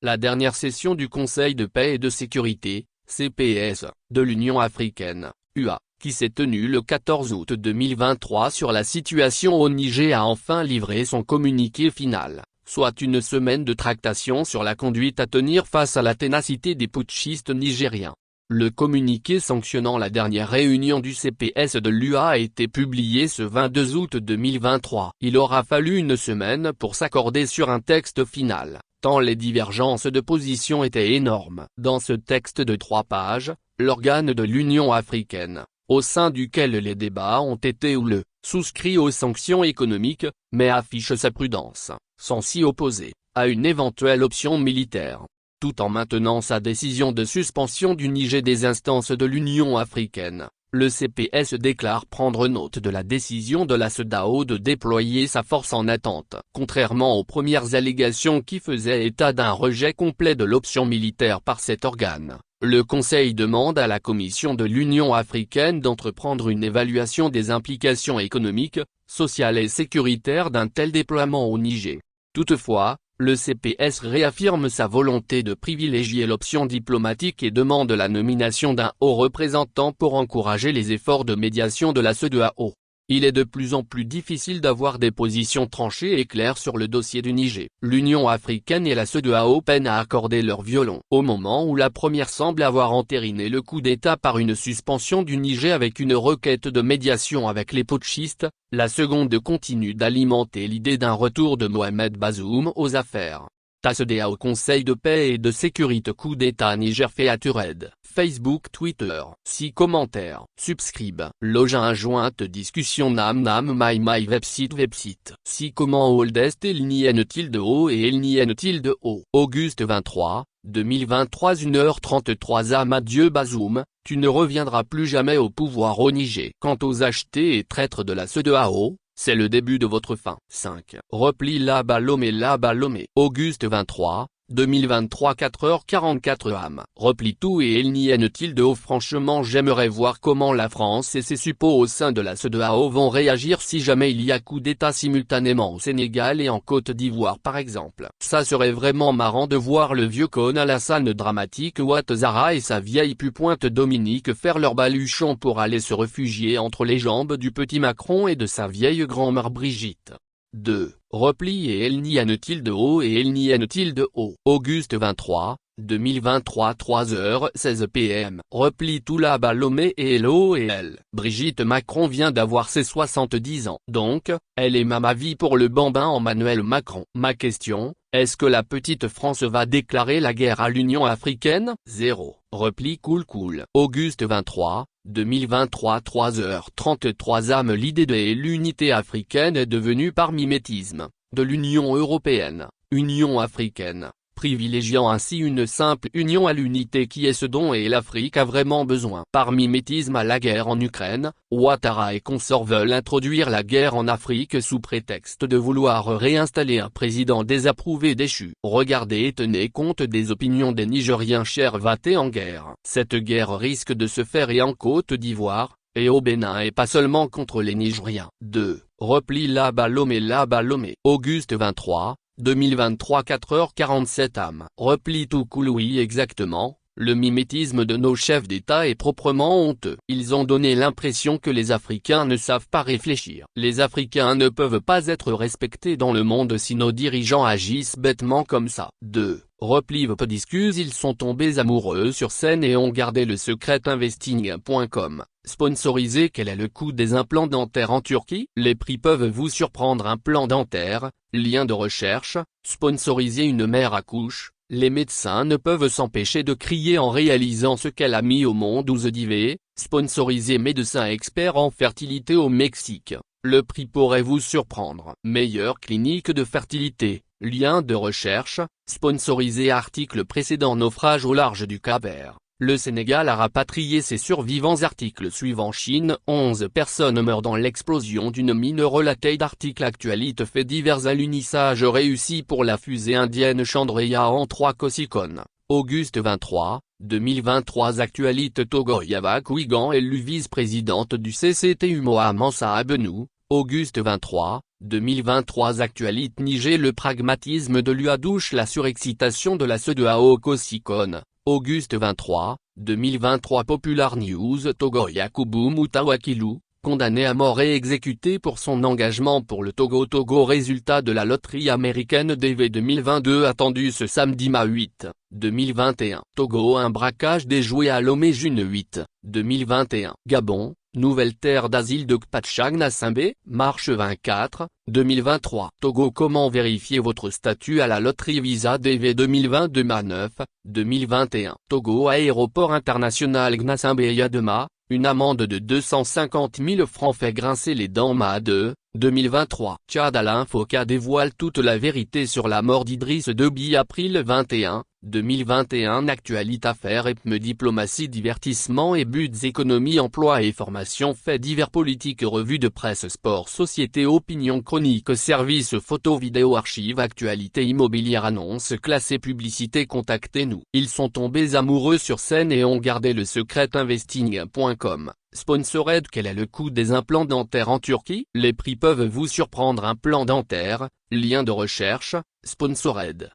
La dernière session du Conseil de paix et de sécurité, CPS, de l'Union africaine, UA, qui s'est tenue le 14 août 2023 sur la situation au Niger a enfin livré son communiqué final, soit une semaine de tractation sur la conduite à tenir face à la ténacité des putschistes nigériens. Le communiqué sanctionnant la dernière réunion du CPS de l'UA a été publié ce 22 août 2023. Il aura fallu une semaine pour s'accorder sur un texte final, tant les divergences de position étaient énormes. Dans ce texte de 3 pages, l'organe de l'Union africaine, au sein duquel les débats ont été houleux, souscrit aux sanctions économiques, mais affiche sa prudence, sans s'y opposer, à une éventuelle option militaire, tout en maintenant sa décision de suspension du Niger des instances de l'Union africaine. Le CPS déclare prendre note de la décision de la CEDEAO de déployer sa force en attente. Contrairement aux premières allégations qui faisaient état d'un rejet complet de l'option militaire par cet organe, le Conseil demande à la Commission de l'Union africaine d'entreprendre une évaluation des implications économiques, sociales et sécuritaires d'un tel déploiement au Niger. Toutefois, le CPS réaffirme sa volonté de privilégier l'option diplomatique et demande la nomination d'un haut représentant pour encourager les efforts de médiation de la CEDEAO. Il est de plus en plus difficile d'avoir des positions tranchées et claires sur le dossier du Niger. L'Union africaine et la CEDEAO peinent à accorder leur violon. Au moment où la première semble avoir entériné le coup d'État par une suspension du Niger avec une requête de médiation avec les putschistes, la seconde continue d'alimenter l'idée d'un retour de Mohamed Bazoum aux affaires. CEDEAO Conseil de paix et de sécurité coup d'État Niger Featured, Facebook Twitter, 6 commentaires, subscribe, login jointe discussion nam my website, 6 comment oldest elnien-o et elnien-o, Auguste 23, 2023 1h33 Ahmadieu Bazoum, tu ne reviendras plus jamais au pouvoir au Niger. Quant aux achetés et traîtres de la CEDEAO, c'est le début de votre fin. 5. Repli la Lomé. Auguste 23, 2023 4h44 am. Repli tout et elnien-o. Franchement j'aimerais voir comment la France et ses suppôts au sein de la CEDEAO vont réagir si jamais il y a coup d'état simultanément au Sénégal et en Côte d'Ivoire par exemple. Ça serait vraiment marrant de voir le vieux con Alassane dramatique Ouattara et sa vieille pupointe Dominique faire leur baluchon pour aller se réfugier entre les jambes du petit Macron et de sa vieille grand-mère Brigitte. 2. Repli et elnien-o et elnien-o. Auguste 23, 2023 3h16 pm. Repli tout la Lomé et LOL. Brigitte Macron vient d'avoir ses 70 ans. Donc, elle est ma vie pour le bambin Emmanuel Macron. Ma question, est-ce que la petite France va déclarer la guerre à l'Union africaine? 0. Repli cool. Auguste 23, 2023 3h33 am. L'idée de l'unité africaine est devenue par mimétisme, de l'Union européenne, Union africaine, privilégiant ainsi une simple union à l'unité qui est ce dont l'Afrique a vraiment besoin. Par mimétisme à la guerre en Ukraine, Ouattara et consorts veulent introduire la guerre en Afrique sous prétexte de vouloir réinstaller un président désapprouvé déchu. Regardez et tenez compte des opinions des Nigériens chers vatés en guerre. Cette guerre risque de se faire et en Côte d'Ivoire, et au Bénin et pas seulement contre les Nigériens. 2. Repli la Lomé. Auguste 23, 2023 4h47 am. Repli tout cool. Oui exactement, le mimétisme de nos chefs d'État est proprement honteux. Ils ont donné l'impression que les Africains ne savent pas réfléchir. Les Africains ne peuvent pas être respectés dans le monde si nos dirigeants agissent bêtement comme ça. 2. Repli peu d'excuses. Ils sont tombés amoureux sur scène et ont gardé le secret. Investing.com. Sponsorisé. Quel est le coût des implants dentaires en Turquie? Les prix peuvent vous surprendre. Implant dentaire, lien de recherche, sponsorisé. Une mère accouche, les médecins ne peuvent s'empêcher de crier en réalisant ce qu'elle a mis au monde. Ouzedivé, sponsorisé. Médecin expert en fertilité au Mexique, le prix pourrait vous surprendre. Meilleure clinique de fertilité, lien de recherche, sponsorisé. Article précédent. Naufrage au large du Cap-Vert. Le Sénégal a rapatrié ses survivants. Article suivant. Chine, 11 personnes meurent dans l'explosion d'une mine. Relaté d'article. Actualité faits divers. Alunissage réussi pour la fusée indienne Chandrayaan 3 Kosikon. Auguste 23, 2023 Actualité. Togoyava Kouigan élue vice-présidente du CCTU. Mohamed Sahabenou, Auguste 23, 2023 Actualité Niger. Le pragmatisme de l'UA douche la surexcitation de la CEDEAO. Kosikone, Auguste 23, 2023 Popular News. Togo. Yakubu Moutawakilou, condamné à mort et exécuté pour son engagement pour le Togo. Résultat de la loterie américaine DV 2022 attendu ce samedi mai 8, 2021. Togo. Un braquage déjoué à Lomé June 8, 2021. Gabon, nouvelle terre d'asile de Kpatchag-Nassimbe, Marche 24, 2023. Togo. Comment vérifier votre statut à la loterie Visa DV 2022 mai 9, 2021. Togo. Aéroport international Gnassingbé Yadema, une amende de 250 000 francs fait grincer les dents. mai 2, 2023. Tchad. Alain Foka dévoile toute la vérité sur la mort d'Idriss Déby. Avril 21, 2021. Actualité affaires et diplomatie divertissement et buts économie emploi et formation faits divers politique revue de presse sport société opinion chronique service photo vidéo archive actualité immobilière annonce classée publicité. Contactez-nous. Ils sont tombés amoureux sur scène et ont gardé le secret. Investing.com. Sponsored. Quel est le coût des implants dentaires en Turquie? Les prix peuvent vous surprendre. Implant dentaire, lien de recherche, Sponsored.